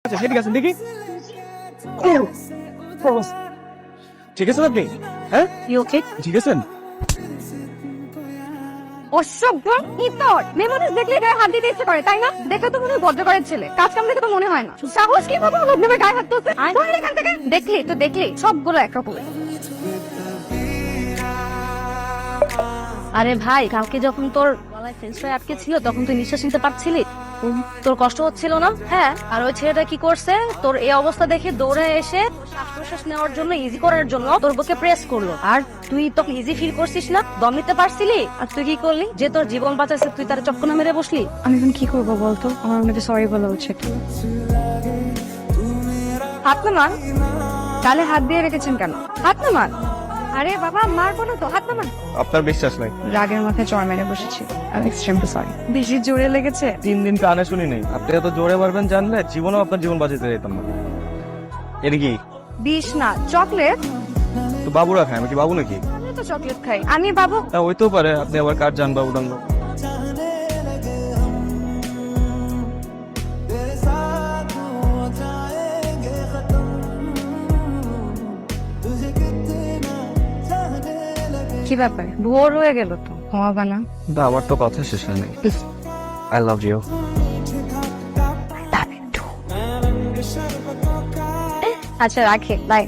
আচ্ছা ঠিক আছে দেখি ঠিক আছেন আপনি? হ্যাঁ ইউ ওকে? ঠিক আছেন? অসভ্য ইতর মেমোরিজ দেখলে গায়ে হাত দিতে ইচ্ছে করে তাই না? দেখে তো মনে হয় ভদ্রঘরের ছেলে, কাজ কাম দেখে তো মনে হয় না। সাহস কি বাবা লোক নেমে গায়ে হাত তুলছে? আয় এখান থেকে। দেখলে সবগুলো একরকমের। আরে ভাই, কালকে যখন তোর গলায় ফ্রেঞ্চ ফ্রাই আটকে ছিল তখন তুই নিঃশ্বাস নিতে পারছিলি? তোর কষ্ট হচ্ছিল না? হ্যাঁ। আর ওই ছেলেটা কি করছে, তোর এই অবস্থা দেখে দৌড়ে এসে শ্বাস প্রশ্বাস নেওয়ার জন্য, ইজি করার জন্য তোর বুকে প্রেস করলো। আর তুই তখন ইজি ফিল করছিস না, দম নিতে পারছিলি? আর তুই কি করলি? যে তোর জীবন বাঁচাচ্ছে তুই তার চক্কর মেরে বসলি। আমি এখন কি করবো বলতো? আমার মনে সরি বলা উচিত। হাত নামান। তাহলে হাত দিয়ে রেখেছেন কেন? হাত নামান। আরে বাবা মারবো না তো, হাত নামান। আপনার বিশ্বাস নাই? রাগের মাথায় চড় মেরে বসেছি। আমি এক্সট্রিমলি সরি। বেশি জোরে লেগেছে? 3 দিন কানে শুনি নাই। আপনি এত জোরে মারবেন জানলে জীবনেও আপনার জীবন বাঁচাতে যেতাম না। এটা কি? বিষ না, চকলেট। তো বাবুরা খায়, আমি কি বাবু নাকি? আমি তো চকলেট খাই। আমি বাবু? তা হইতেও পারে আপনি আবার কার জান বাবু টাঙ্গ। কি ব্যাপার? ভোর হয়ে গেল তো, ঘুমাবা না? আমার তো কথা শেষ হয় নাই। I love you. আচ্ছা রাখে, বাই।